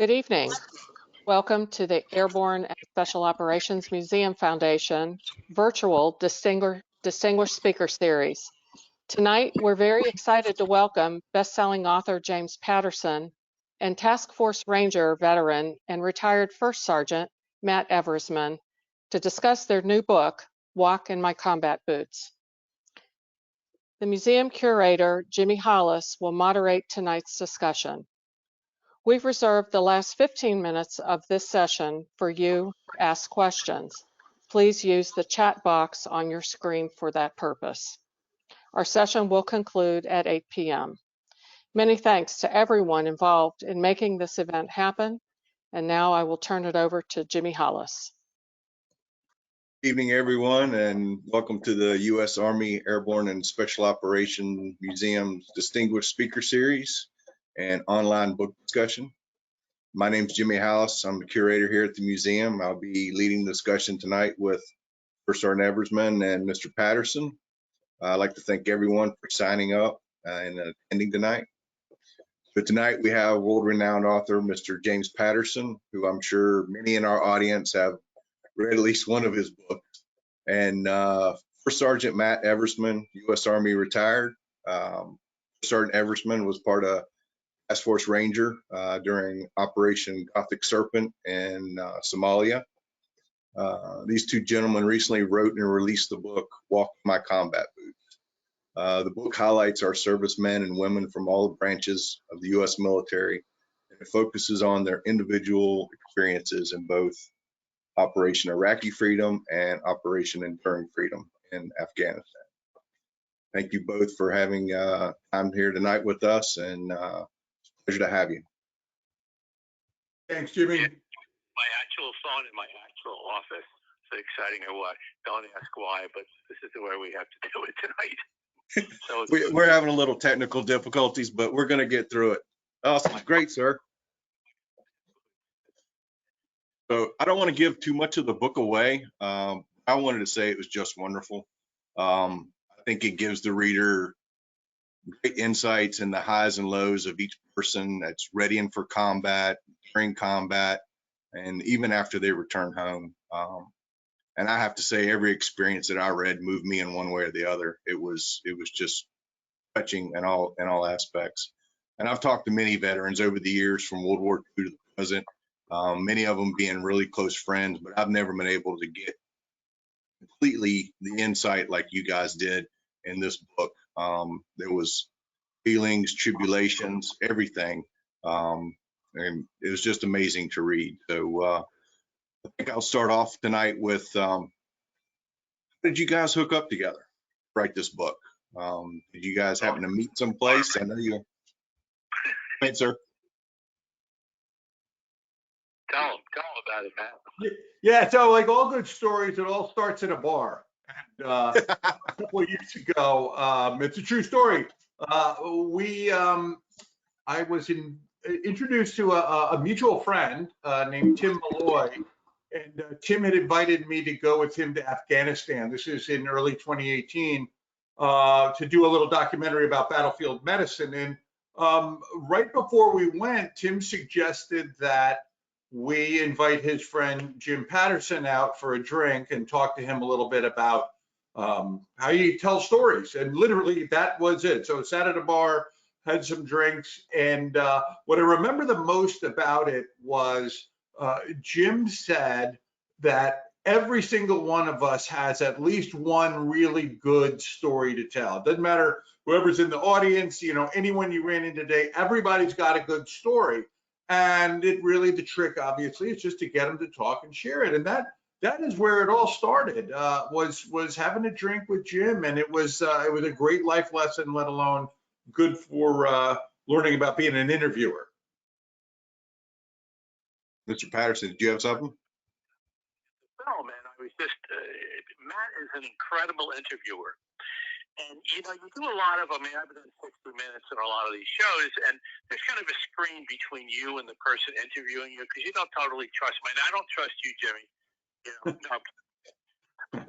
Good evening. Welcome to the Airborne and Special Operations Museum Foundation virtual Distinguished Speaker Series. Tonight, we're very excited to welcome best-selling author James Patterson and Task Force Ranger veteran and retired First Sergeant Matt Eversmann to discuss their new book, Walk in My Combat Boots. The museum curator, Jimmie Hallis, will moderate tonight's discussion. We've reserved the last 15 minutes of this session for you to ask questions. Please use the chat box on your screen for that purpose. Our session will conclude at 8 p.m. Many thanks to everyone involved in making this event happen. And now I will turn it over to Jimmie Hallis. Good evening, everyone, and welcome to the U.S. Army Airborne and Special Operations Museum's Distinguished Speaker Series and online book discussion. My name is Jimmie Hallis. I'm the curator here at the museum. I'll be leading the discussion tonight with First Sergeant Eversmann and Mr. Patterson. I'd like to thank everyone for signing up and attending tonight. So tonight we have world-renowned author Mr. James Patterson, who I'm sure many in our audience have read at least one of his books, and First Sergeant Matt Eversmann, U.S. Army retired. Sergeant Eversmann was part of Task Force Ranger during Operation Gothic Serpent in Somalia. These two gentlemen recently wrote and released the book, Walk in My Combat Boots. The book highlights our servicemen and women from all the branches of the U.S. military, and it focuses on their individual experiences in both Operation Iraqi Freedom and Operation Enduring Freedom in Afghanistan. Thank you both for having time here tonight with us, and pleasure to have you. Thanks, Jimmy. My actual phone in my actual office. So exciting or what? Don't ask why, but this is the way we have to do it tonight. So We're having a little technical difficulties, but we're going to get through it. Awesome. Great, sir. So I don't want to give too much of the book away. I wanted to say it was just wonderful. I think it gives the reader great insights in the highs and lows of each person that's readying for combat, during combat, and even after they return home. And I have to say, every experience that I read moved me in one way or the other. It was just touching in all aspects. And I've talked to many veterans over the years, from World War II to the present, many of them being really close friends, but I've never been able to get completely the insight like you guys did in this book. There was feelings, tribulations, everything. And it was just amazing to read. So I think I'll start off tonight with, how did you guys hook up together to write this book? Did you guys happen to meet someplace? I know you. Thanks, sir. Tell them about it, Matt. Yeah, so like all good stories, it all starts at a bar. And a couple of years ago, it's a true story. I was introduced to a mutual friend named Tim Malloy, and Tim had invited me to go with him to Afghanistan. This is in early 2018 to do a little documentary about battlefield medicine. And right before we went, Tim suggested that we invite his friend Jim Patterson out for a drink and talk to him a little bit about how you tell stories. And literally that was it. So I sat at a bar, had some drinks, and what I remember the most about it was Jim said that every single one of us has at least one really good story to tell. It doesn't matter whoever's in the audience, you know, anyone you ran into today, everybody's got a good story. And it really, the trick obviously is just to get them to talk and share it. And that is where it all started, was having a drink with Jim. And it was a great life lesson, let alone good for learning about being an interviewer. Mr. Patterson, did you have something? No, man, I was just, Matt is an incredible interviewer. And, you know, you do a lot of, I mean, I've been in 60 Minutes and a lot of these shows, and there's kind of a screen between you and the person interviewing you, because you don't totally trust me. And I don't trust you, Jimmy. You know, no.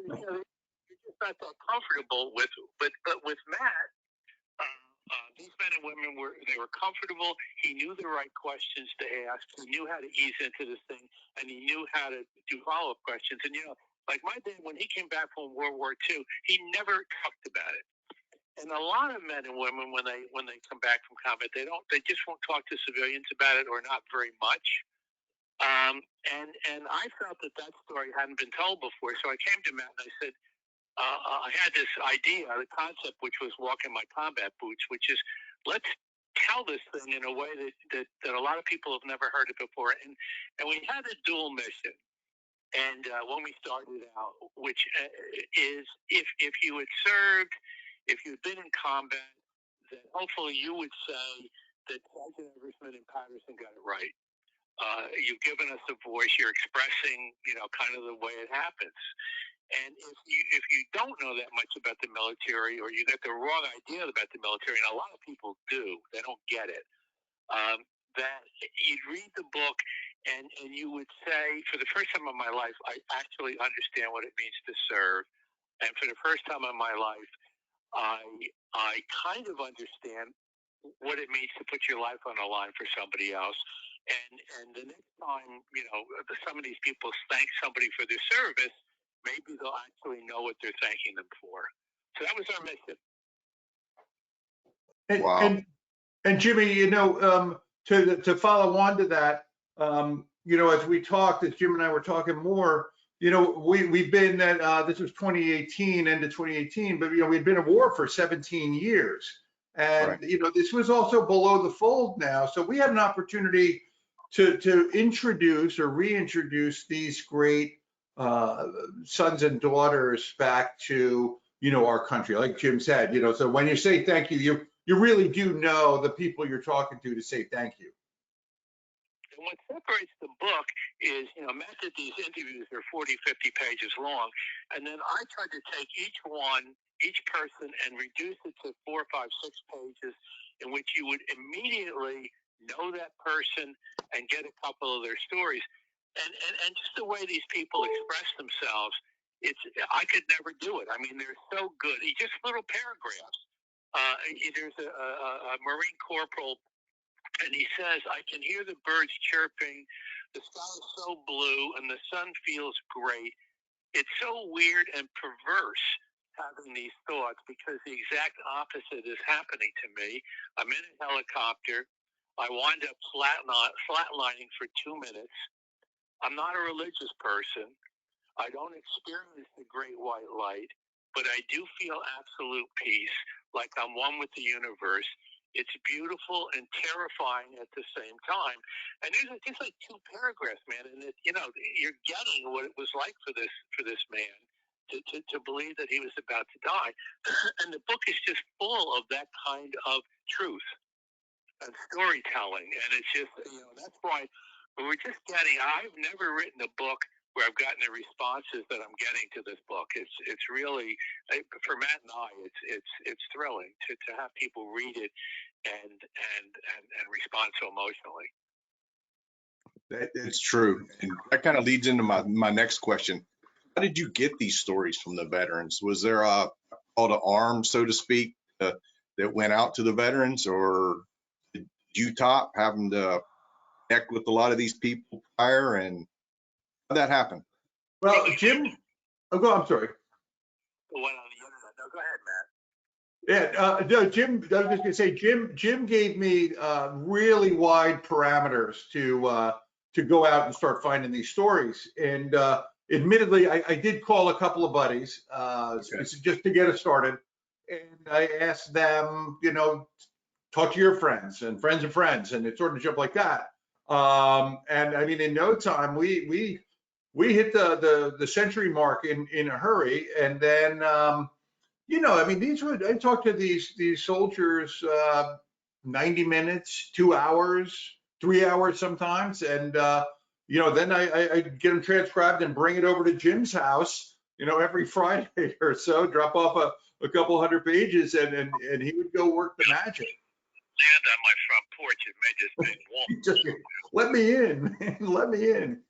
You know, you're just not that comfortable with, but with Matt, These men and women were comfortable. He knew the right questions to ask. He knew how to ease into this thing, and he knew how to do follow-up questions. And like my dad, when he came back from World War II, he never talked about it. And a lot of men and women, when they come back from combat, they just won't talk to civilians about it, or not very much. And I felt that story hadn't been told before, so I came to Matt and I said, I had this idea, the concept, which was walking my combat boots, which is, let's tell this thing in a way that a lot of people have never heard it before. And we had a dual mission. And when we started out, which is if you had served, if you'd been in combat, then hopefully you would say that Sergeant Eversmann and Patterson got it right. You've given us a voice. You're expressing, kind of the way it happens. And if you don't know that much about the military, or you get the wrong idea about the military, and a lot of people do, they don't get it, that you'd read the book and you would say, for the first time in my life, I actually understand what it means to serve. And for the first time in my life, I kind of understand what it means to put your life on the line for somebody else. And the next time, some of these people thank somebody for their service, maybe they'll actually know what they're thanking them for. So that was our mission. Wow. And Jimmie, to follow on to that, as we talked, as Jim and I were talking more, we've been at, this was 2018, end of 2018, but, we'd been at war for 17 years. And, Right. This was also below the fold now. So we had an opportunity to introduce or reintroduce these great sons and daughters back to, our country. Like Jim said, so when you say thank you, you really do know the people you're talking to say thank you. And what separates the book is, Matt did these interviews, they're 40, 50 pages long. And then I tried to take each person, and reduce it to 4, 5, 6 pages in which you would immediately know that person and get a couple of their stories. And just the way these people express themselves, I could never do it. I mean, they're so good. Just little paragraphs. There's a Marine corporal, and he says, I can hear the birds chirping. The sky is so blue, and the sun feels great. It's so weird and perverse having these thoughts, because the exact opposite is happening to me. I'm in a helicopter. I wind up flatlining for 2 minutes. I'm not a religious person. I don't experience the great white light, but I do feel absolute peace, like I'm one with the universe. It's beautiful and terrifying at the same time. And there's just like 2 paragraphs, man, and you're getting what it was like for this man to believe that he was about to die. And the book is just full of that kind of truth and storytelling. And it's just, that's why we're just getting, I've never written a book where I've gotten the responses that I'm getting to this book. It's really, for Matt and I, it's thrilling to have people read it and respond so emotionally. It's true. And that kind of leads into my next question. How did you get these stories from the veterans? Was there a call to arms, so to speak, that went out to the veterans, or did you having to connect with a lot of these people prior, and how'd that happen? Well, Jim, I'm sorry. Went on the internet. No, go ahead, Matt. Yeah, no, Jim, I was just gonna say, Jim gave me really wide parameters to go out and start finding these stories. And admittedly, I did call a couple of buddies just to get us started. And I asked them, talk to your friends and friends of friends, and it sort of jumped like that. And I mean, in no time, we hit the century mark in a hurry. And then, I mean, I talked to these soldiers 90 minutes, 2 hours, 3 hours sometimes. And, then I get them transcribed and bring it over to Jim's house, every Friday or so, drop off a couple hundred pages, and he would go work the magic. Land on my front porch, it made this big wall. Just let me in, let me in.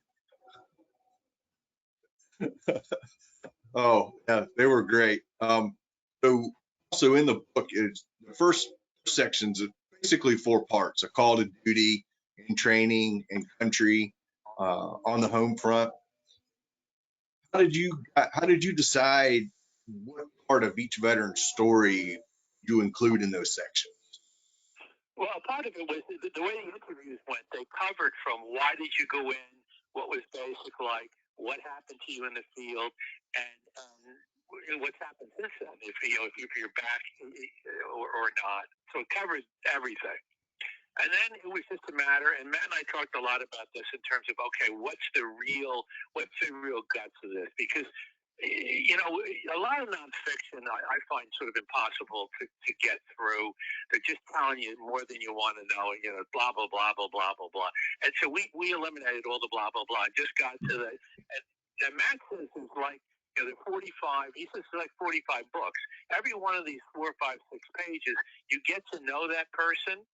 Oh, yeah, they were great. So also in the book is the first sections of basically 4 parts: a call to duty, in training, and country, on the home front. How did you decide what part of each veteran's story you include in those sections? Well, part of it was the way the interviews went. They covered from why did you go in, what was basic like, what happened to you in the field, and what's happened since then, if you're back or not. So it covers everything. And then it was just a matter, and Matt and I talked a lot about this in terms of, okay, what's the real guts of this? Because, a lot of nonfiction I find sort of impossible to get through. They're just telling you more than you want to know, blah, blah, blah, blah, blah, blah, blah. And so we eliminated all the blah, blah, blah, and just got to and Matt says is like, the 45, he says it's like 45 books. Every one of these 4, 5, 6 pages, you get to know that person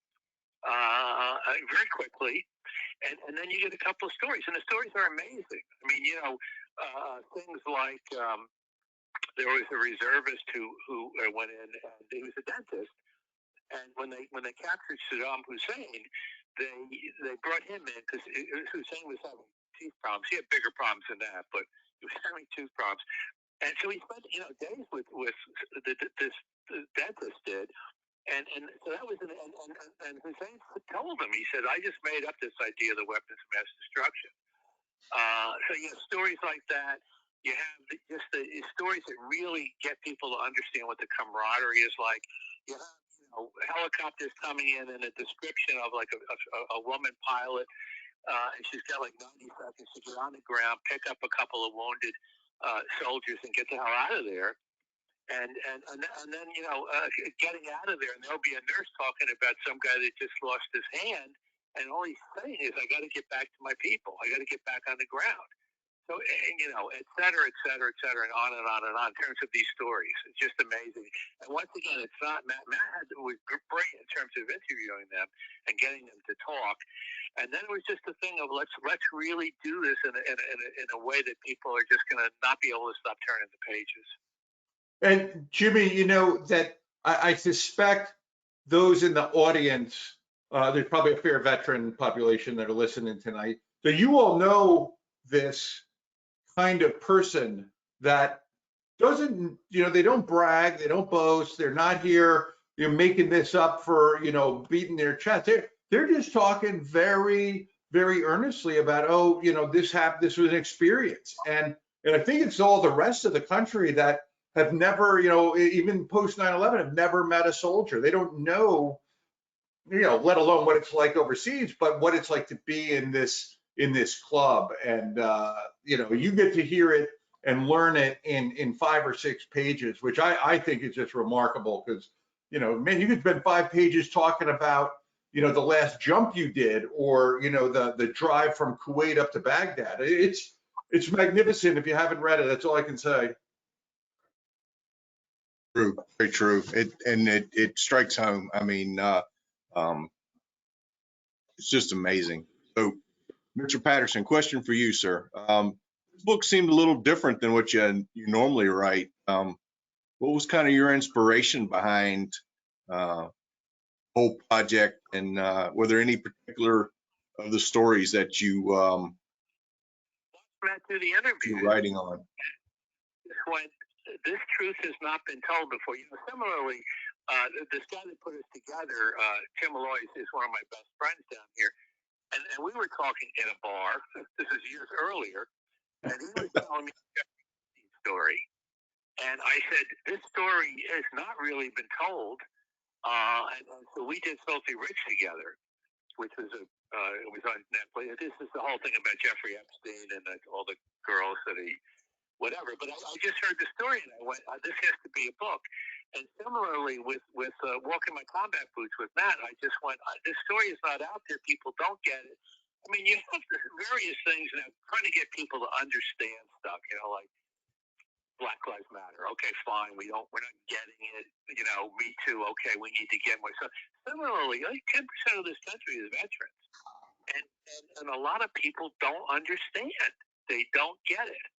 very quickly, and then you get a couple of stories, and the stories are amazing. I mean, things like there was a reservist who went in, and he was a dentist, and when they captured Saddam Hussein, they brought him in because Hussein was having teeth problems. He had bigger problems than that, but he was having tooth problems, and so he spent days with this dentist did. And so that was, and Hussein told him, he said, I just made up this idea of the weapons of mass destruction. So you have stories like that. You have just the stories that really get people to understand what the camaraderie is like. You have helicopters coming in and a description of like a woman pilot, and she's got like 90 seconds to get on the ground, pick up a couple of wounded soldiers, and get the hell out of there. And then getting out of there, and there'll be a nurse talking about some guy that just lost his hand, and all he's saying is, I got to get back to my people. I got to get back on the ground. So, et cetera, et cetera, et cetera, and on and on and on. In terms of these stories, it's just amazing. And once again, it's not Matt. Was great in terms of interviewing them and getting them to talk. And then it was just a thing of let's really do this in a way that people are just going to not be able to stop turning the pages. And Jimmie, that I suspect those in the audience, there's probably a fair veteran population that are listening tonight. So you all know this kind of person that doesn't, they don't brag, they don't boast, they're not here, making this up for, beating their chest. They're just talking very, very earnestly about, this happened, this was an experience. And I think it's all the rest of the country that have never, even post 9/11, have never met a soldier. They don't know, let alone what it's like overseas, but what it's like to be in this club. And you get to hear it and learn it in 5 or 6 pages, which I think is just remarkable. Because man, you could spend 5 pages talking about the last jump you did, or the drive from Kuwait up to Baghdad. It's magnificent. If you haven't read it, that's all I can say. True, very true. It strikes home. I mean, it's just amazing. So, Mr. Patterson, question for you, sir. This book seemed a little different than what you normally write. What was kind of your inspiration behind the whole project, and were there any particular of the stories that you Matt, through the interview, you're writing on? When this truth has not been told before. Similarly, this guy that put us together, Tim Malloy, is one of my best friends down here, and we were talking in a bar. This is years earlier, and he was telling me a story, and I said, this story has not really been told, and so we did Filthy Rich together, which was it was on Netflix. This is the whole thing about Jeffrey Epstein and all the girls that he. Whatever, but I just heard the story and I went, this has to be a book. And similarly with Walking My Combat Boots with Matt, I just went, this story is not out there. People don't get it. I mean, you have various things now trying to get people to understand stuff, like Black Lives Matter. Okay, fine. We're not getting it. Me Too. Okay, we need to get more. So similarly, like 10% of this country is veterans, and a lot of people don't understand. They don't get it.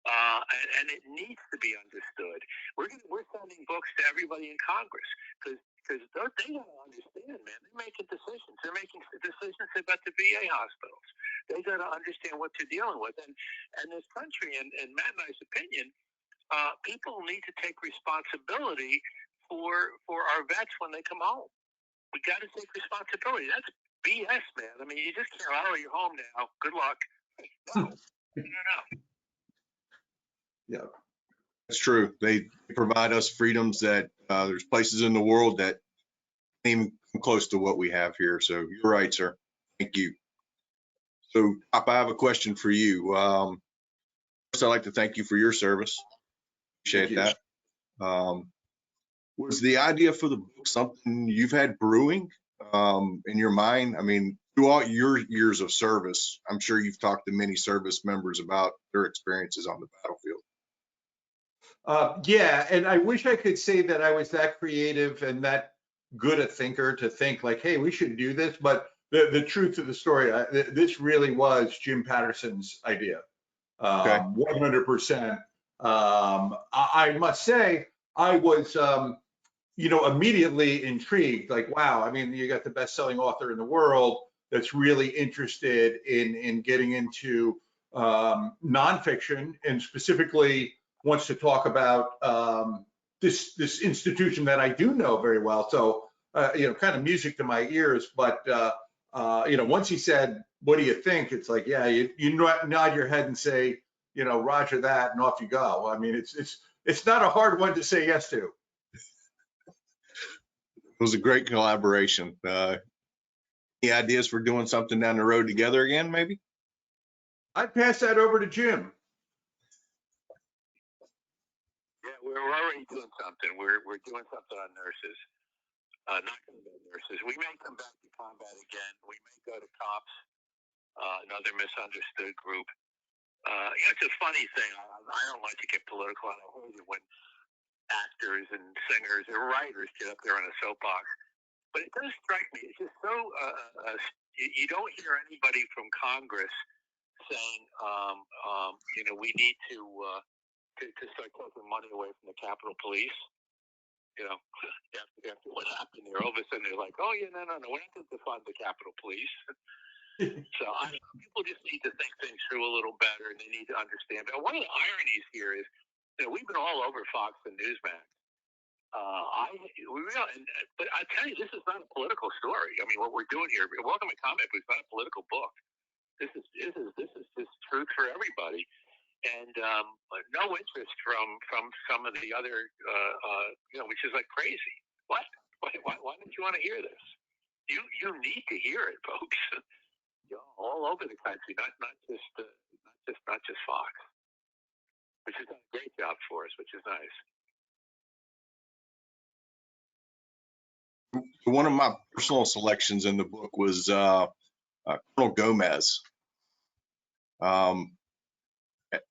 and it needs to be understood. We're sending books to everybody in Congress because they got to understand, man. They're making decisions. They're making decisions about the VA hospitals. They got to understand what they're dealing with. And this country, in Matt and I's opinion, people need to take responsibility for our vets when they come home. We got to take responsibility. That's BS, man. I mean, you just can't, oh, you're home now. Good luck. No. Yeah, That's true. They provide us freedoms that there's places in the world that can't even come close to what we have here. So you're right, sir. Thank you. So, Pop, I have a question for you. First, I'd like to thank you for your service. Appreciate that. Was the idea for the book something you've had brewing in your mind? I mean, throughout your years of service, I'm sure you've talked to many service members about their experiences on the battlefield. Yeah, and I wish I could say that I was that creative and that good a thinker to think like, hey, we should do this. But the truth of the story, this really was Jim Patterson's idea, 100%. I must say, I was, immediately intrigued. Like, wow, I mean, you got the best-selling author in the world that's really interested in getting into nonfiction, and specifically wants to talk about this institution that I do know very well. So, kind of music to my ears. But once he said, "What do you think?" It's like, yeah, you nod your head and say, Roger that, and off you go. I mean, it's not a hard one to say yes to. It was a great collaboration. Any ideas for doing something down the road together again, maybe? I'd pass that over to Jim. Yeah, we're already doing something. We're doing something on nurses. Not going to be nurses. We may come back to combat again. We may go to cops, another misunderstood group. It's a funny thing. I don't like to get political. I hate it when actors and singers and writers get up there on a soapbox. But it does strike me. It's just so you don't hear anybody from Congress saying, we need to start taking money away from the Capitol Police. After what happened there, all of a sudden they're like, oh yeah, no, we're not going to fund the Capitol Police. So people just need to think things through a little better, and they need to understand. But one of the ironies here is, we've been all over Fox and Newsmax. But I tell you, this is not a political story. I mean, what we're doing here, Welcome to Comic Book, is not a political book. This is just truth for everybody, and no interest from some of the other, which is like crazy. What? Why don't you want to hear this? You need to hear it, folks. All over the country, not just Fox, which has done a great job for us, which is nice. One of my personal selections in the book was Colonel Gomez. Did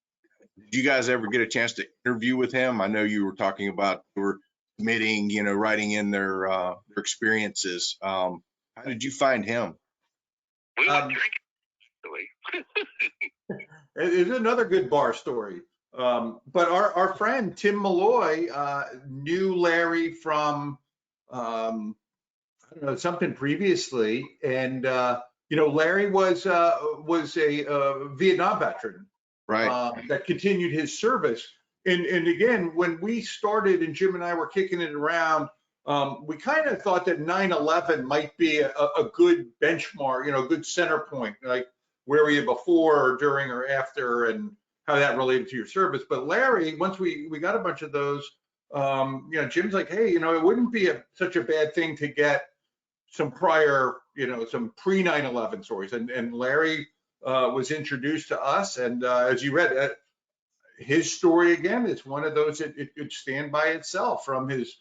you guys ever get a chance to interview with him? I know you were talking about you were submitting, writing in their experiences. How did you find him? We went drinking, actually. It's another good bar story. But our friend Tim Malloy knew Larry from I don't know, something previously, and Larry was a Vietnam veteran, Right. that continued his service. And again, when we started and Jim and I were kicking it around, we kind of thought that 9/11 might be a good benchmark, a good center point, like where were you before or during or after, and how that related to your service. But Larry, once we got a bunch of those, Jim's like, hey, it wouldn't be such a bad thing to get some prior, some pre 9/11 stories. And Larry was introduced to us, and as you read, his story again is one of those that it could stand by itself, from his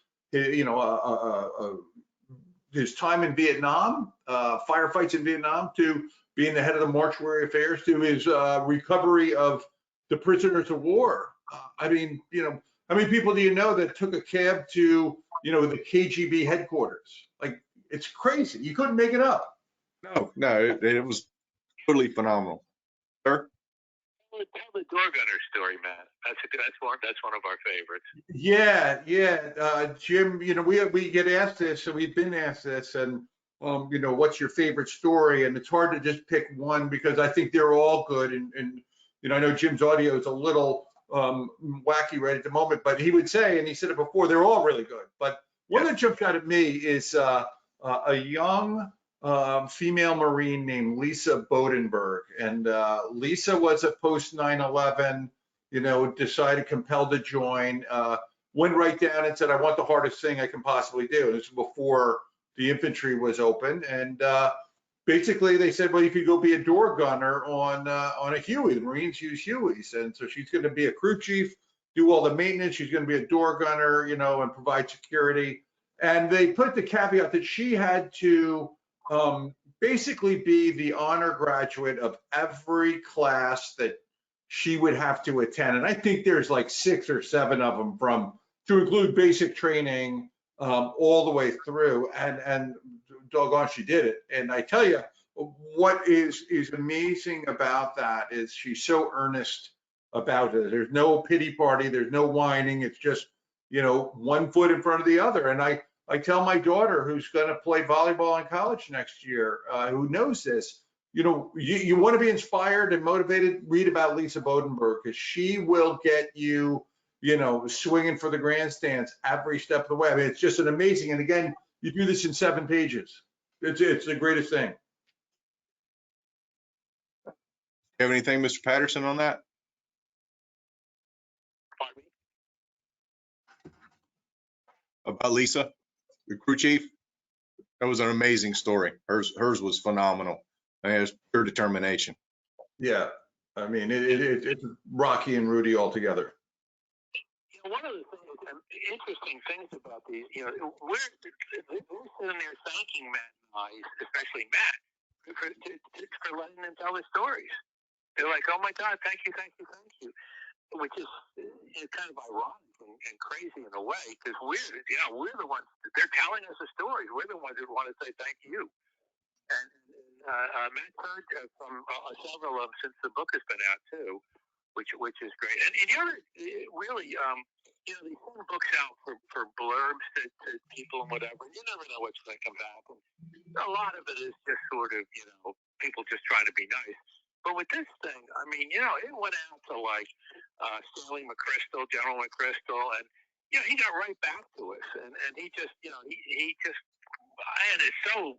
time in Vietnam, firefights in Vietnam, to being the head of the mortuary affairs, to his recovery of the prisoners of war. I mean, how many people do you know that took a cab to, the KGB headquarters? Like, it's crazy. You couldn't make it up. No, it was totally phenomenal. Sir? Tell the door gunner story, Matt. That's one of our favorites. Yeah. Jim, we get asked this, and we've been asked this, and what's your favorite story? And it's hard to just pick one because I think they're all good. And I know Jim's audio is a little wacky right at the moment, but he would say, and he said it before, they're all really good. But one that jumped out at me is a young female Marine named Lisa Bodenberg. And Lisa was a post 9/11, decided, compelled to join, went right down and said, I want the hardest thing I can possibly do. And this was before the infantry was open. And basically they said, well, you could go be a door gunner on a Huey. The Marines use Hueys. And so she's going to be a crew chief, do all the maintenance. She's going to be a door gunner, and provide security. And they put the caveat that she had to basically be the honor graduate of every class that she would have to attend. And I think there's like 6 or 7 of them, to include basic training all the way through. And doggone, she did it. And I tell you, what is amazing about that is she's so earnest about it. There's no pity party. There's no whining. It's just, one foot in front of the other. And I tell my daughter, who's going to play volleyball in college next year, who knows this, you want to be inspired and motivated, read about Lisa Bodenberg, because she will get you, swinging for the grandstands every step of the way. I mean, it's just an amazing. And again, you do this in 7 pages. It's the greatest thing. You have anything, Mr. Patterson, on that? About Lisa, the crew chief? That was an amazing story. Hers was phenomenal. I mean, it was pure determination. Yeah, I mean, it's Rocky and Rudy all together. One of the interesting things about these, we're sitting there thanking Matt and I, especially Matt, for letting them tell their stories. They're like, oh my God, thank you, which is kind of ironic and crazy in a way, because we're the ones, they're telling us the stories. We're the ones who want to say thank you. And Matt heard from several of them since the book has been out too, which is great. And the other, really, they send books out for blurbs to people and whatever. You never know what's going to come back. A lot of it is just sort of, people just trying to be nice. But with this thing, I mean, it went out to like Stanley McChrystal, General McChrystal, and he got right back to us, and he just, he just, and it's so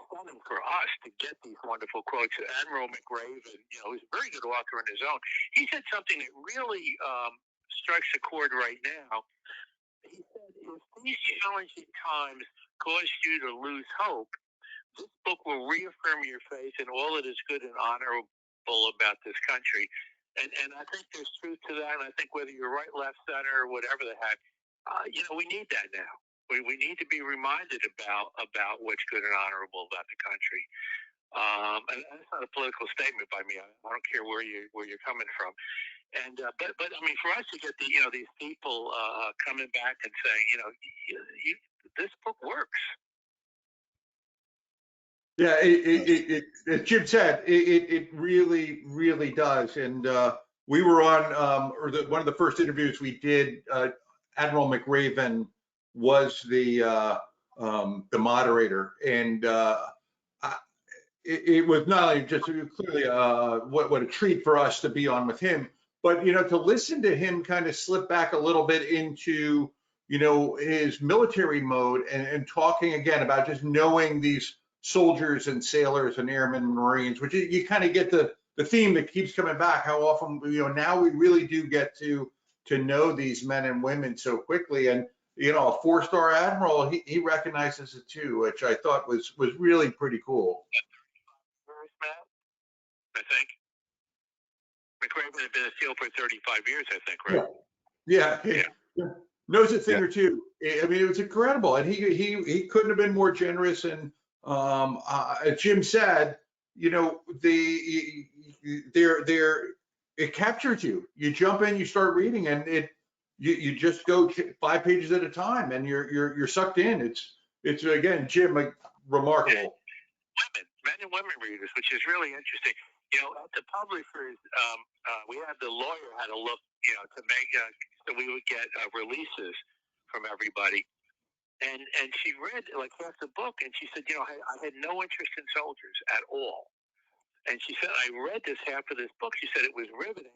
stunning for us to get these wonderful quotes. Admiral McRaven, who's a very good author on his own, he said something that really strikes a chord right now. He said, if these challenging times cause you to lose hope, this book will reaffirm your faith in all that is good and honorable about this country. And I think there's truth to that. And I think whether you're right, left, center, or whatever the heck, we need that now. We need to be reminded about what's good and honorable about the country. And that's not a political statement by me. I don't care where you're coming from. And but I mean, for us to get these people coming back and saying, this book works. Yeah, as Jim said, it really, really does. And we were on, one of the first interviews we did, Admiral McRaven was the moderator, and it was not only just clearly what a treat for us to be on with him, but to listen to him kind of slip back a little bit into his military mode and talking again about just knowing these soldiers and sailors and airmen and Marines, which you kind of get the theme that keeps coming back. How often now we really do get to know these men and women so quickly. And a 4-star admiral, he recognizes it too, which I thought was really pretty cool. I think McRaven had been a SEAL for 35 years, I think, right? Yeah. Knows a thing or two. I mean, it was incredible, and he couldn't have been more generous. And as Jim said, it captures you. You jump in, you start reading, and you just go 5 pages at a time, and you're sucked in. It's again, Jim, like remarkable. Men and women readers, which is really interesting. at the publishers, we had the lawyer had to look, to make so we would get releases from everybody. And she read like half the book, and she said, I had no interest in soldiers at all. And she said, I read this half of this book. She said it was riveting,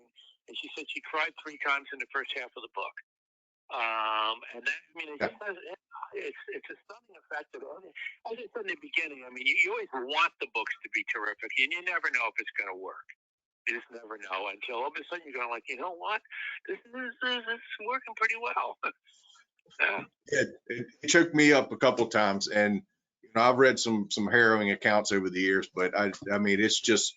and she said she cried 3 times in the first half of the book. And that, it just has, it's a stunning effect of it. As I said in the beginning, you always want the books to be terrific, and you never know if it's going to work. You just never know until all of a sudden you're going like, you know what, this is working pretty well. It choked me up a couple times, and I've read some harrowing accounts over the years, but it's just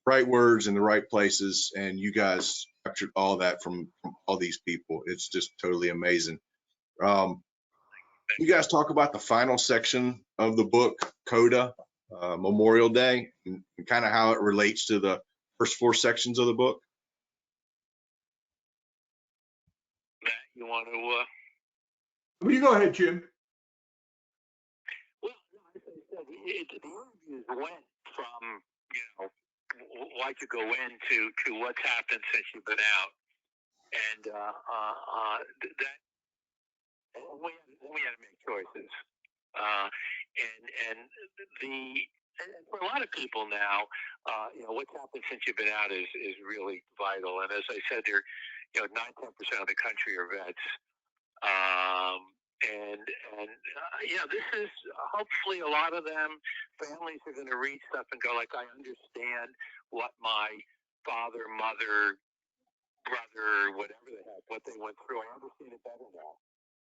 right words in the right places, and you guys captured all that from all these people. It's just totally amazing. You guys talk about the final section of the book, Coda, Memorial Day, and kind of how it relates to the first 4 sections of the book. Matt, you want to? Well, you go ahead, Jim. Well, as I said, the interviews went from why'd you go into what's happened since you've been out, and that we had to make choices, and for a lot of people now, what's happened since you've been out is really vital. And as I said, 9-10% of the country are vets. This is hopefully a lot of them. Families are going to read stuff and go like, I understand what my father, mother, brother, whatever they had, what they went through. I understand it better now.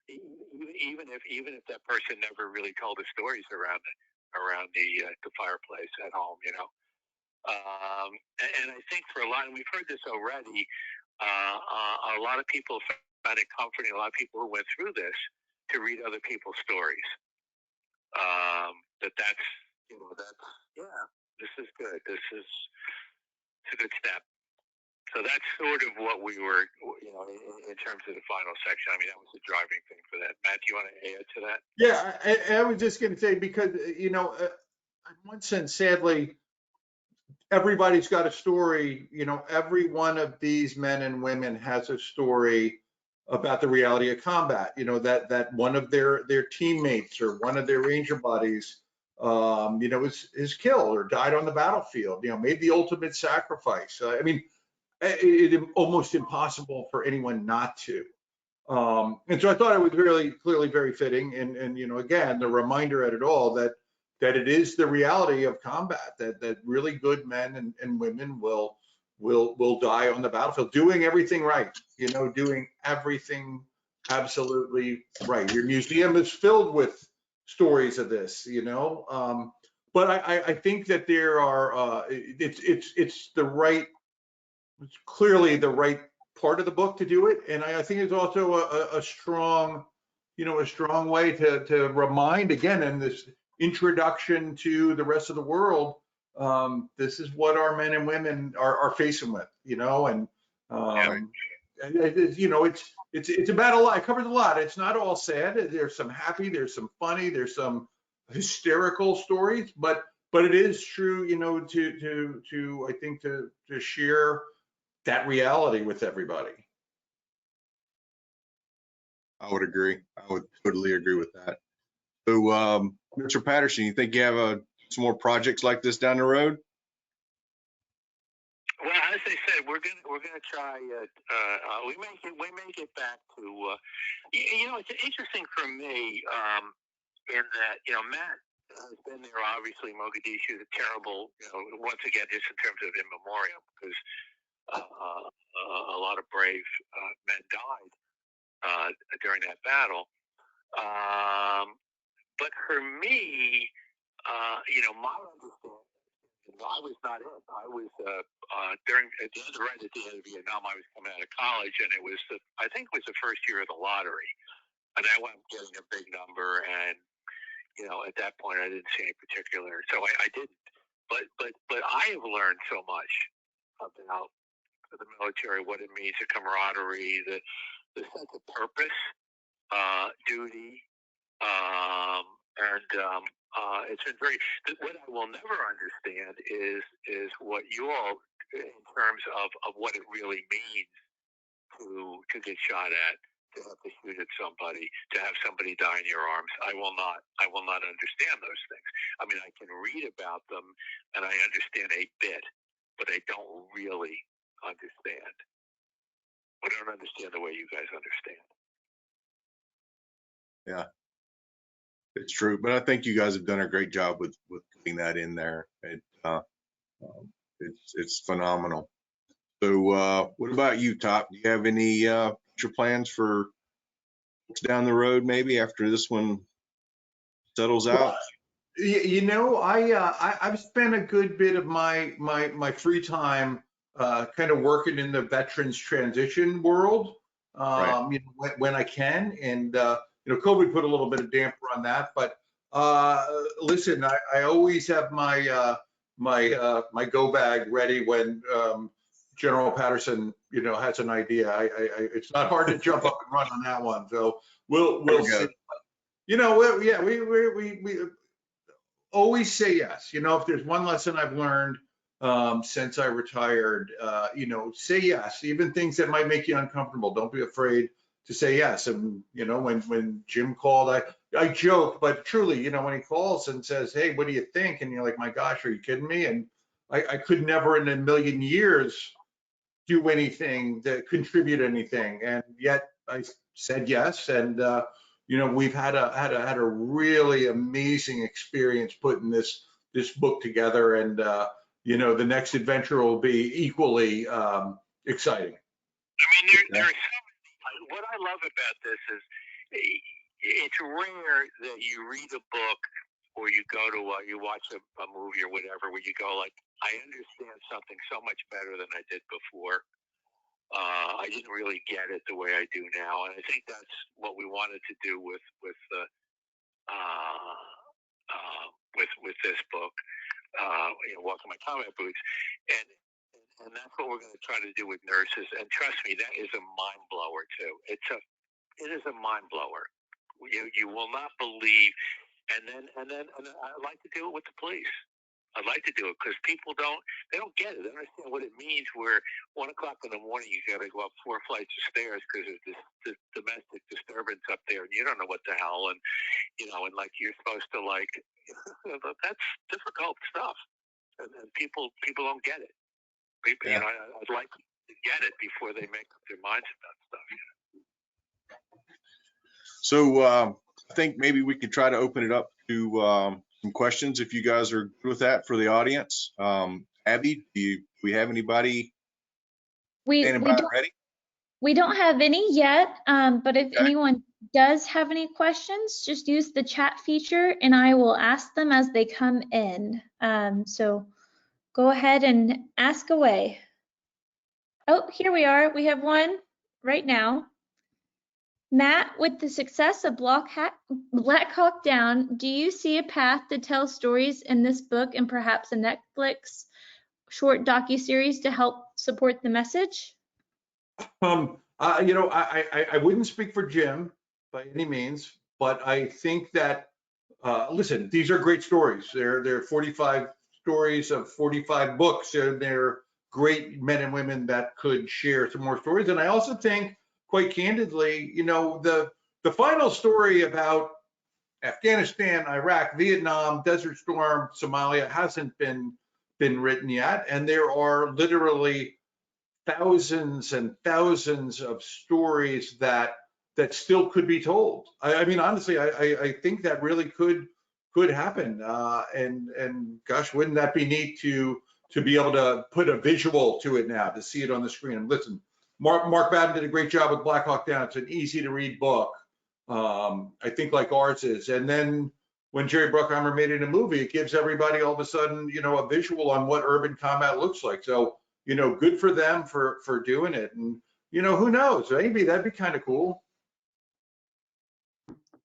Even if that person never really told the stories around the fireplace at home, and I think for a lot, and we've heard this already, a lot of people found it comforting. A lot of people who went through this to read other people's stories. This is good. It's a good step. So that's sort of what we were, in terms of the final section. That was the driving thing for that. Matt, do you want to add to that? Yeah, I was just going to say, because, in one sense, sadly, everybody's got a story. Every one of these men and women has a story about the reality of combat. That one of their teammates or one of their Ranger buddies, is killed or died on the battlefield. Made the ultimate sacrifice. It's almost impossible for anyone not to. And so I thought it was really clearly very fitting. And again, the reminder at it all that it is the reality of combat, that really good men and women will die on the battlefield, doing everything right, doing everything absolutely right. Your museum is filled with stories of this, but I think that there are, it's clearly the right part of the book to do it. And I think it's also a strong way to remind, again, in this introduction to the rest of the world, this is what our men and women are facing with, and it's about a lot. It covers a lot. It's not all sad. There's some happy, there's some funny, there's some hysterical stories, but it is true, to I think to share that reality with everybody. I would agree. I would totally agree with that. So, Mr. Patterson, you think you have some more projects like this down the road? Well, as I said, we're gonna try. We may get back to. It's interesting for me in that Matt has been there. Obviously, Mogadishu, the terrible. Once again, just in terms of in memoriam, because a lot of brave men died during that battle. But for me, my understanding, I was not in. I was right at the end of Vietnam. I was coming out of college, and it was I think it was the first year of the lottery, and I wound up getting a big number. And at that point, I didn't see any particular, so I didn't. But I have learned so much about the military, what it means, the camaraderie, the sense of purpose, duty, and It's been very. What I will never understand is what you all, in terms of what it really means to get shot at, to have to shoot at somebody, to have somebody die in your arms. I will not understand those things. I mean, I can read about them and I understand a bit, but I don't really understand. I don't understand the way you guys understand. Yeah, it's true. But I think you guys have done a great job with putting that in there. It's phenomenal. So what about you, Top? Do you have any future plans for down the road, maybe after this one settles out? You know, I've spent a good bit of my free time kind of working in the veterans transition world, Right. you know, when I can, and you know, COVID put a little bit of damper on that. But listen, I always have my my go bag ready when General Patterson, you know, has an idea. It's not hard to jump up and run on that one. So we'll see. You know, yeah, we always say yes. You know, if there's one lesson I've learned since I retired, you know, say yes. Even things that might make you uncomfortable, don't be afraid to say yes. And you know, when Jim called, I joke, but truly, you know, when he calls and says, "Hey, what do you think?" and you're like, "My gosh, are you kidding me?" And I could never in a million years do anything to contribute anything, and yet I said yes. And you know, we've had a really amazing experience putting this book together, and you know, the next adventure will be equally exciting. I mean, there's what I love about this is it's rare that you read a book or you go to you watch a movie or whatever where you go like, I understand something so much better than I did before. I didn't really get it the way I do now, and I think that's what we wanted to do with this book. You know, Welcome My Combat Boots, and that's what we're going to try to do with nurses. And trust me, that is a mind blower too. It is a mind blower. You will not believe. And then I like to do it with the police. I'd like to do it because people don't get it. They don't understand what it means where 1 o'clock in the morning you got to go up 4 flights of stairs because there's this domestic disturbance up there and you don't know what the hell, and you know, and like you're supposed to like that's difficult stuff, and people don't get it. People, you know, I'd like to get it before they make up their minds about stuff. You know? So I think maybe we could try to open it up to some questions if you guys are good with that for the audience. Abby, do we have anybody standing by ready? We don't have any yet, but if anyone does have any questions, just use the chat feature and I will ask them as they come in. So go ahead and ask away. Oh, here we are. We have one right now. Matt, with the success of Black Hawk Down, do you see a path to tell stories in this book and perhaps a Netflix short docuseries to help support the message? You know, I wouldn't speak for Jim by any means, but I think that listen, these are great stories. They're 45 stories of 45 books, and they're great men and women that could share some more stories. And I also think, quite candidly, you know, the final story about Afghanistan, Iraq, Vietnam, Desert Storm, Somalia hasn't been written yet, and there are literally thousands and thousands of stories that still could be told. I mean, honestly, I think that really could happen. And gosh, wouldn't that be neat to be able to put a visual to it now, to see it on the screen? And listen, Mark Batten did a great job with Black Hawk Down. It's an easy to read book. I think like ours is. And then when Jerry Bruckheimer made it a movie, it gives everybody all of a sudden, you know, a visual on what urban combat looks like. So, you know, good for them for doing it. And, you know, who knows, maybe that'd be kind of cool.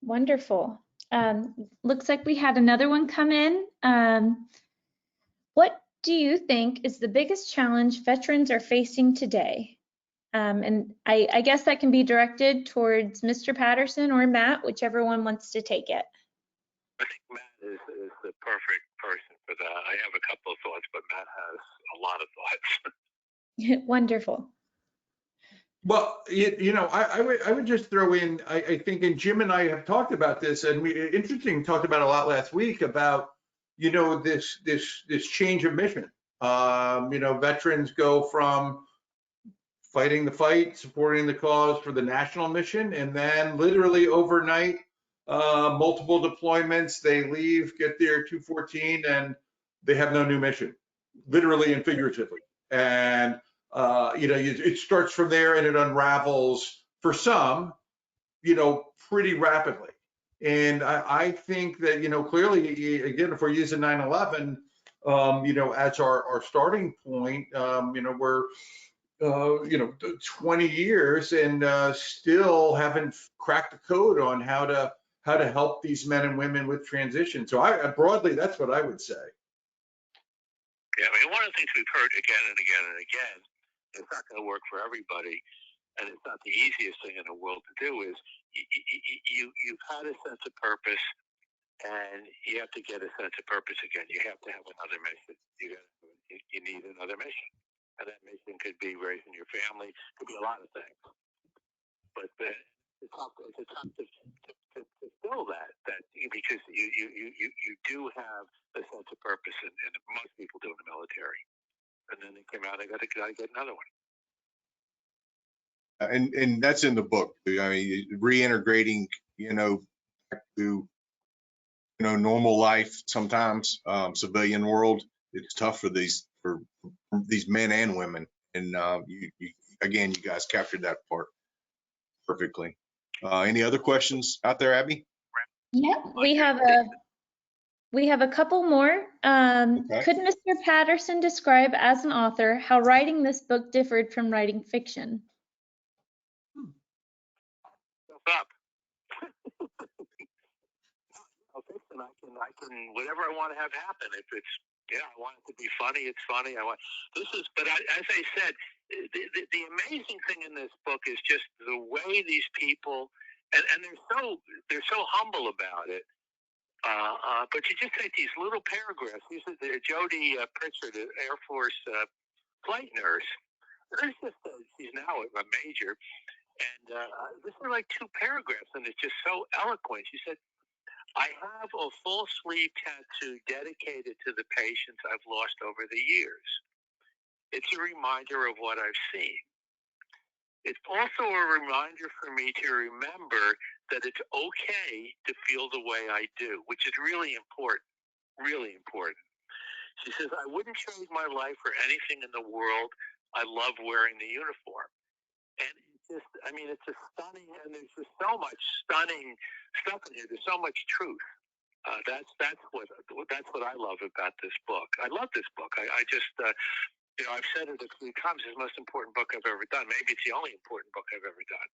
Wonderful. Looks like we had another one come in. What do you think is the biggest challenge veterans are facing today? And I guess that can be directed towards Mr. Patterson or Matt, whichever one wants to take it. I think Matt is the perfect person for that. I have a couple of thoughts, but Matt has a lot of thoughts. Wonderful. Well, I would just throw in, I think, and Jim and I have talked about this, and talked about it a lot last week about, this change of mission. Veterans go from fighting the fight, supporting the cause for the national mission, and then literally overnight, multiple deployments, they leave, get their 214, and they have no new mission, literally and figuratively. And it starts from there and it unravels for some, pretty rapidly. And I think that, clearly, again, if we're using 9/11, as our starting point, we're 20 years and still haven't cracked the code on how to help these men and women with transition. So broadly, that's what I would say. Yeah, I mean, one of the things we've heard again and again and again, it's not going to work for everybody, and it's not the easiest thing in the world to do, is you've had a sense of purpose, and you have to get a sense of purpose again. You have to have another mission. You need another mission. And that mission could be raising your family, could be a lot of things. But it's tough to fill that because you do have a sense of purpose, and most people do in the military. And then they came out, I got to get another one. And that's in the book. I mean, reintegrating, back to, normal life. Sometimes civilian world, it's tough for these men and women. And you guys captured that part perfectly. Any other questions out there, Abby? Yeah, we have a couple more. Okay. Could Mr. Patterson describe as an author how writing this book differed from writing fiction? Up. Fiction, I can whatever I want to have happen. If it's I want it to be funny, it's funny. But as I said, the amazing thing in this book is just the way these people, and they're so humble about it. But you just take these little paragraphs. These are Jody Pritchard, Air Force flight nurse. There's just she's now a major, and this are like 2 paragraphs, and it's just so eloquent. She said, I have a full sleeve tattoo dedicated to the patients I've lost over the years. It's a reminder of what I've seen. It's also a reminder for me to remember that it's okay to feel the way I do, which is really important, really important. She says, I wouldn't trade my life for anything in the world. I love wearing the uniform. And it's just stunning, and there's just so much stunning stuff in here. There's so much truth. That's what I love about this book. I love this book. I just I've said it a few times. It's the most important book I've ever done. Maybe it's the only important book I've ever done.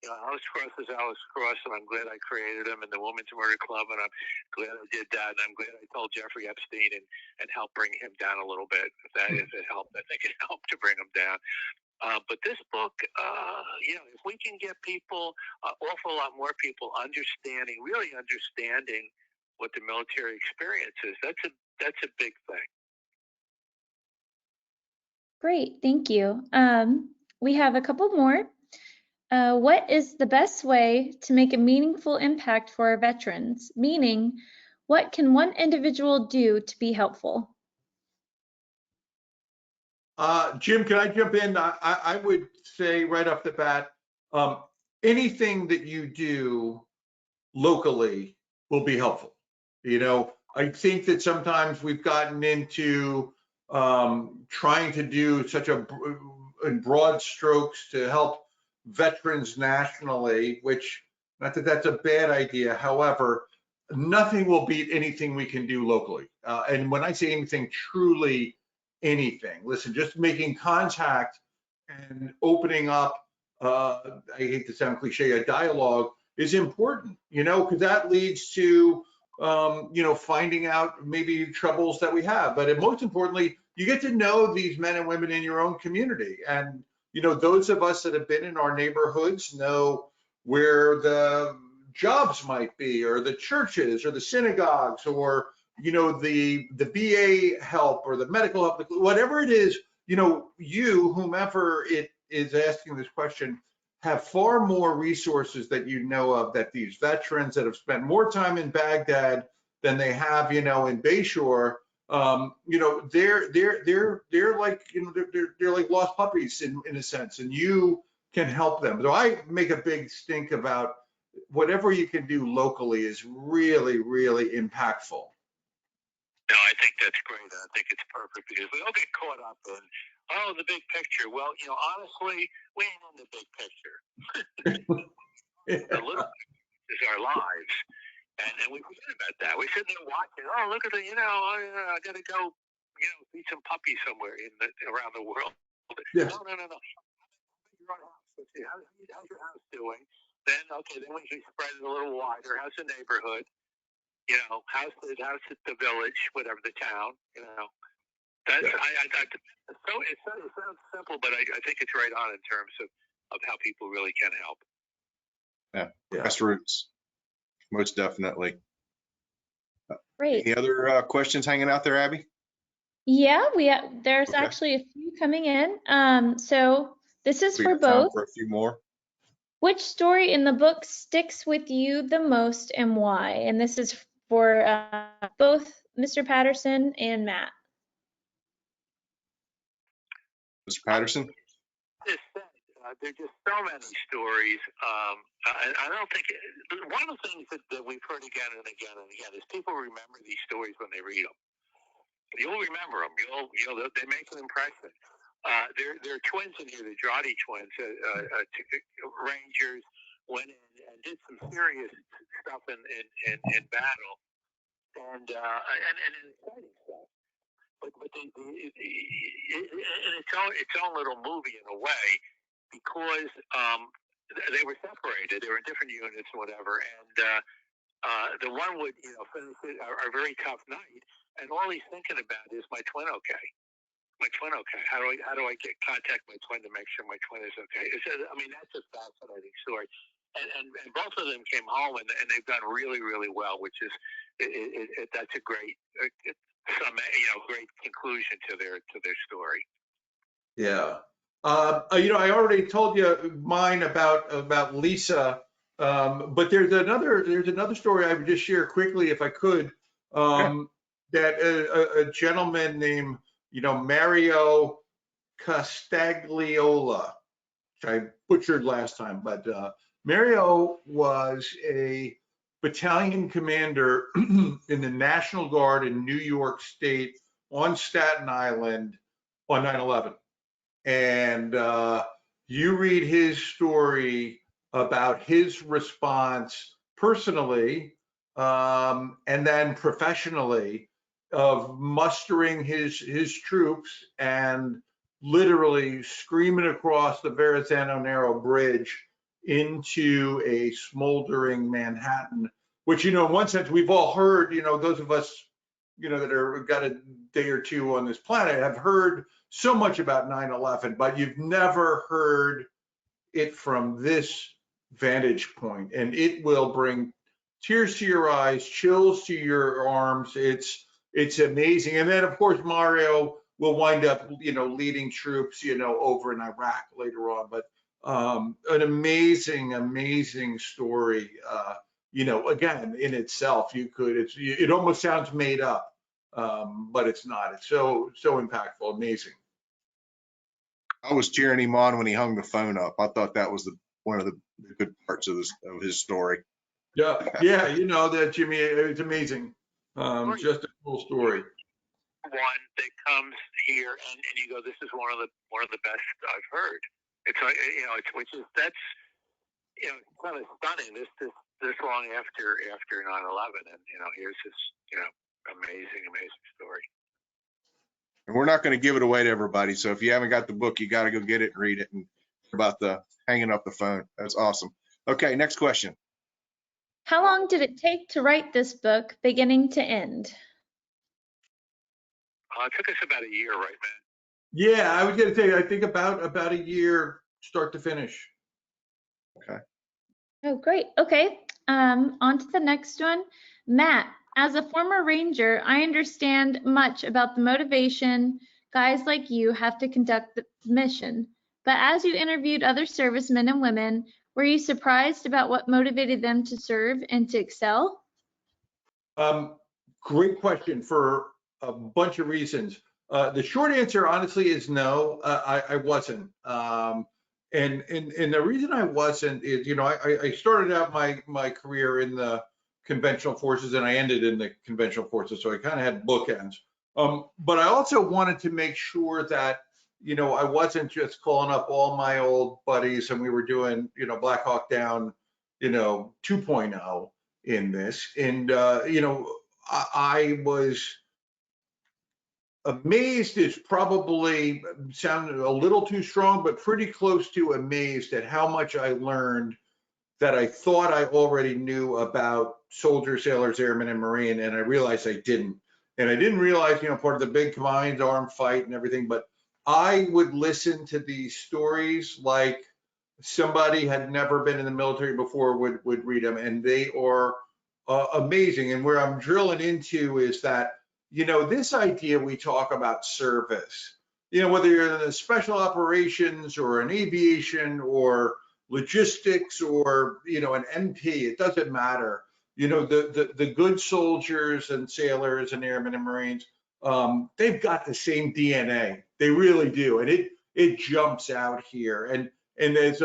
Alice Cross is Alice Cross, and I'm glad I created him, and the Women's Murder Club, and I'm glad I did that, and I'm glad I told Jeffrey Epstein and helped bring him down a little bit. If it helped, I think it helped to bring him down. But this book, if we can get people, an awful lot more people really understanding what the military experience is, that's a big thing. Great, thank you. We have a couple more. What is the best way to make a meaningful impact for our veterans? Meaning, what can one individual do to be helpful? Jim, can I jump in? I would say right off the bat, anything that you do locally will be helpful. I think that sometimes we've gotten into trying to do such in broad strokes to help veterans nationally, which, not that that's a bad idea. However, nothing will beat anything we can do locally. And when I say anything, truly anything. Listen, just making contact and opening up, I hate to sound cliche, a dialogue is important, because that leads to, finding out maybe troubles that we have. But most importantly, you get to know these men and women in your own community. And, those of us that have been in our neighborhoods know where the jobs might be, or the churches or the synagogues, or, you know, the VA help or the medical help, whatever it is, you know, you, whomever it is asking this question, have far more resources that you know of, that these veterans that have spent more time in Baghdad than they have, you know, in Bayshore, you know, they're like, you know, they're like lost puppies in a sense, and you can help them. So I make a big stink about whatever you can do locally is really, really impactful. No, I think that's great. I think it's perfect because we all get caught up in, oh, the big picture. Well, you know, honestly, we ain't in the big picture. The little picture is our lives. And we forget about that. We're sitting there watching, oh, look at the, you know, I got to go, you know, feed some puppies somewhere around the world. Yes. No. Your own house. Let's see, how's your house doing? Then, okay, then we can spread it a little wider. How's the neighborhood? You know, how's the village, whatever the town, you know. That's, it sounds simple, but I think it's right on in terms of how people really can help. Yeah, grassroots, most definitely. Great. Any other questions hanging out there, Abby? Yeah, there's actually a few coming in. So this is for both. For a few more. Which story in the book sticks with you the most and why? And this is for both Mr. Patterson and Matt. Mr. Patterson? There's just so many stories. I don't think one of the things that we've heard again and again and again is people remember these stories when they read them. You'll remember them. They make an impression. There are twins in here, the Jody twins, Rangers, went in and did some serious stuff in battle, and exciting stuff. But it's own little movie in a way, because they were separated. They were in different units and whatever, and the one would, you know, finish a very tough night, and all he's thinking about is, my twin okay? My twin okay? How do I contact my twin to make sure my twin is okay? I mean, that's a fascinating story. And both of them came home, and they've done really, really well, which is that's a great great conclusion to their story. Yeah. You know, I already told you mine about Lisa, but there's another story I would just share quickly if I could. That a gentleman named, you know, Mario Castagliola, which I butchered last time, but Mario was a battalion commander in the National Guard in New York State on Staten Island on 9/11. And you read his story about his response personally and then professionally, of mustering his troops and literally screaming across the Verrazano Narrow Bridge into a smoldering Manhattan, which, you know, in one sense we've all heard, you know, those of us, you know, that are got a day or two on this planet have heard so much about 9/11, but you've never heard it from this vantage point, and it will bring tears to your eyes, chills to your arms. It's amazing. And then, of course, Mario will wind up, you know, leading troops, you know, over in Iraq later on. But an amazing story. You know, again, in itself, it almost sounds made up, but it's not. It's so impactful, amazing. I was cheering him on when he hung the phone up. I thought that was one of the good parts of his story. Yeah, you know that, Jimmy. It's amazing. Just a cool story. One that comes here and you go, this is one of the best I've heard. It's like, you know, that's you know, kind of stunning. This long after 9/11, and you know, here's this, you know, amazing story. And we're not going to give it away to everybody. So if you haven't got the book, you got to go get it and read it. And about the hanging up the phone. That's awesome. Okay, next question. How long did it take to write this book, beginning to end? It took us about a year, right, man? Yeah, I was going to tell you, I think about a year, start to finish. Okay. Oh, great. Okay. On to the next one. Matt, as a former Ranger, I understand much about the motivation guys like you have to conduct the mission. But as you interviewed other servicemen and women, were you surprised about what motivated them to serve and to excel? Great question for a bunch of reasons. The short answer, honestly, is no. I wasn't. And the reason I wasn't is, I started out my career in the conventional forces and I ended in the conventional forces, so I kind of had bookends. But I also wanted to make sure that, I wasn't just calling up all my old buddies and we were doing, Black Hawk Down, 2.0 in this. And, I was amazed is probably sounded a little too strong, but pretty close to amazed at how much I learned that I thought I already knew about soldiers, sailors, airmen, and Marine, and I realized I didn't. And I didn't realize, part of the big combined armed fight and everything, but I would listen to these stories like somebody had never been in the military before would read them, and they are amazing. And where I'm drilling into is that, this idea we talk about service, whether you're in the special operations or in aviation or logistics or, an MP, it doesn't matter. The good soldiers and sailors and airmen and Marines, they've got the same DNA. They really do. And it jumps out here. And as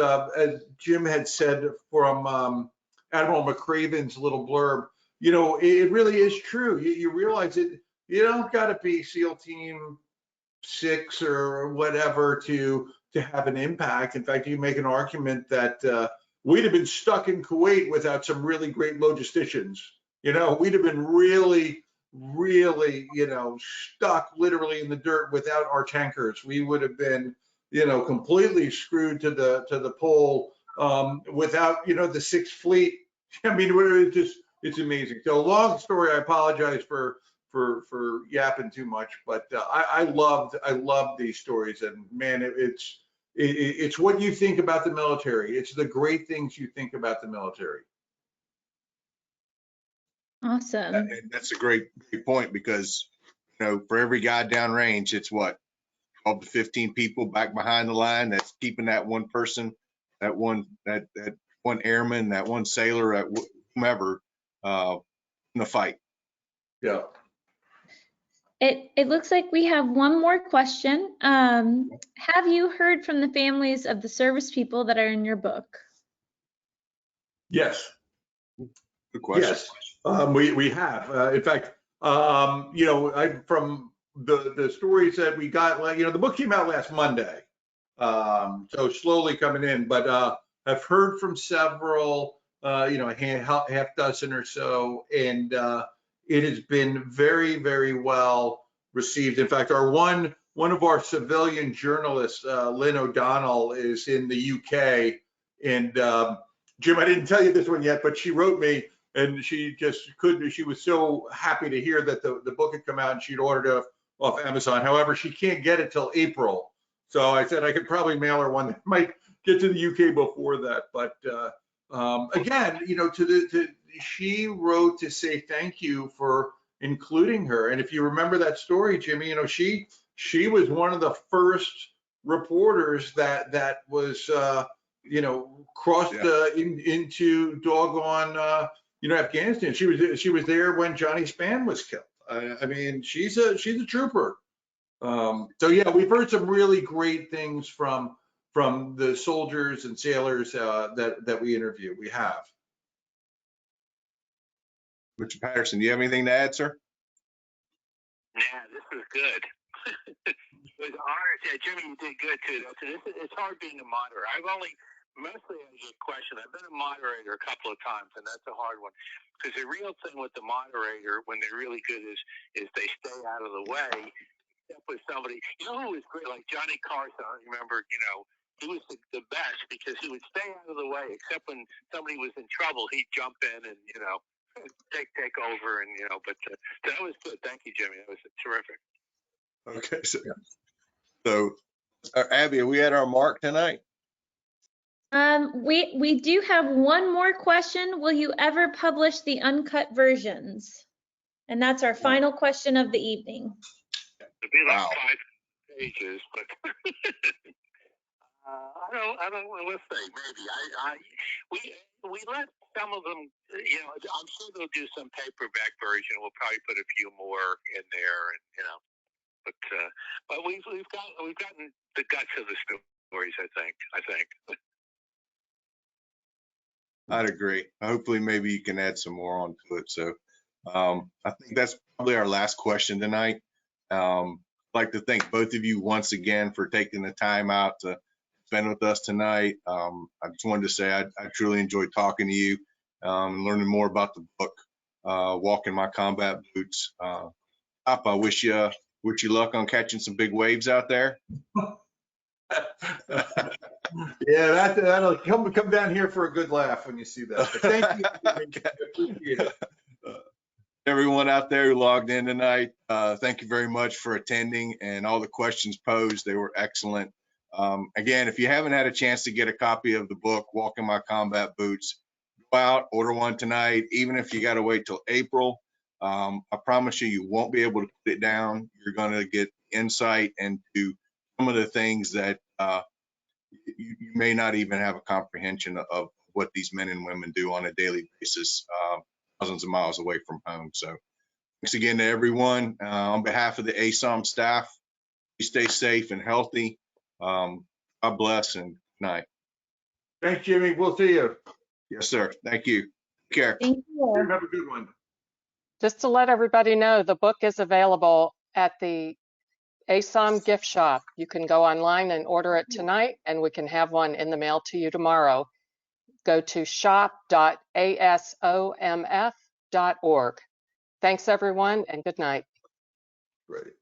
Jim had said from Admiral McCraven's little blurb, it really is true. You realize it. You don't got to be SEAL Team 6 or whatever to have an impact. In fact, you make an argument that we'd have been stuck in Kuwait without some really great logisticians. We'd have been really, really, stuck literally in the dirt without our tankers. We would have been, completely screwed to the pole without, the Sixth Fleet. I mean, it's amazing. So long story. I apologize for yapping too much, but I loved these stories, and man, it's what you think about the military. It's the great things you think about the military. Awesome. And that's a great point because, for every guy downrange, it's what, 12 to 15 people back behind the line that's keeping that one person, that one airman, that one sailor, that whomever in the fight. Yeah. It looks like we have one more question. Have you heard from the families of the service people that are in your book? Yes. Good question. Yes, we have. In fact, from the stories that we got, the book came out last Monday, so slowly coming in. But I've heard from several, a half dozen or so, and it has been very, very well received. In fact, one of our civilian journalists, Lynn O'Donnell, is in the UK, and Jim, I didn't tell you this one yet, but she wrote me. And she just couldn't, she was so happy to hear that the book had come out and she'd ordered it off Amazon. However, she can't get it till April. So I said I could probably mail her one that might get to the UK before that. But again, she wrote to say thank you for including her. And if you remember that story, Jimmy, she was one of the first reporters that was, crossed into doggone, Afghanistan. She was there when Johnny Spann was killed. I mean, she's a trooper. So yeah, we've heard some really great things from the soldiers and sailors that we interview. We have. Mr. Patterson, do you have anything to add, sir? Yeah, this is good. It was an honor. Yeah, Jimmy, you did good too. It's hard being a moderator. Mostly I get questions. I've been a moderator a couple of times, and that's a hard one. Because the real thing with the moderator, when they're really good, is they stay out of the way. Except with somebody, who was great, like Johnny Carson. I remember, he was the best because he would stay out of the way. Except when somebody was in trouble, he'd jump in and take over. And but that was good. Thank you, Jimmy. That was terrific. Okay, so Abby, are we at our mark tonight? We do have one more question. Will you ever publish the uncut versions? And that's our final question of the evening. It'd be like Wow. 5 pages, but I don't. Let's say maybe. We let some of them. You know, I'm sure they'll do some paperback version. We'll probably put a few more in there, and you know. But we've gotten the guts of the stories. I think. I'd agree. Hopefully, maybe you can add some more onto it. So I think that's probably our last question tonight. I'd like to thank both of you once again for taking the time out to spend with us tonight. I just wanted to say I truly enjoyed talking to you and learning more about the book, Walking My Combat Boots. Pop, I wish you luck on catching some big waves out there. Yeah, that'll come down here for a good laugh when you see that. But thank you. I appreciate it. Everyone out there who logged in tonight, thank you very much for attending and all the questions posed. They were excellent. Again, if you haven't had a chance to get a copy of the book, Walking My Combat Boots, go out, order one tonight, even if you got to wait till April. I promise you won't be able to put it down. You're going to get insight into some of the things that you may not even have a comprehension of what these men and women do on a daily basis, thousands of miles away from home. So thanks again to everyone. On behalf of the ASOM staff, please stay safe and healthy. God bless and good night. Thanks, Jimmy. We'll see you. Yes, sir. Thank you. Take care. Thank you. Have a good one. Just to let everybody know, the book is available at the ASOM gift shop. You can go online and order it tonight, and we can have one in the mail to you tomorrow. Go to shop.asomf.org. Thanks, everyone, and good night. Great.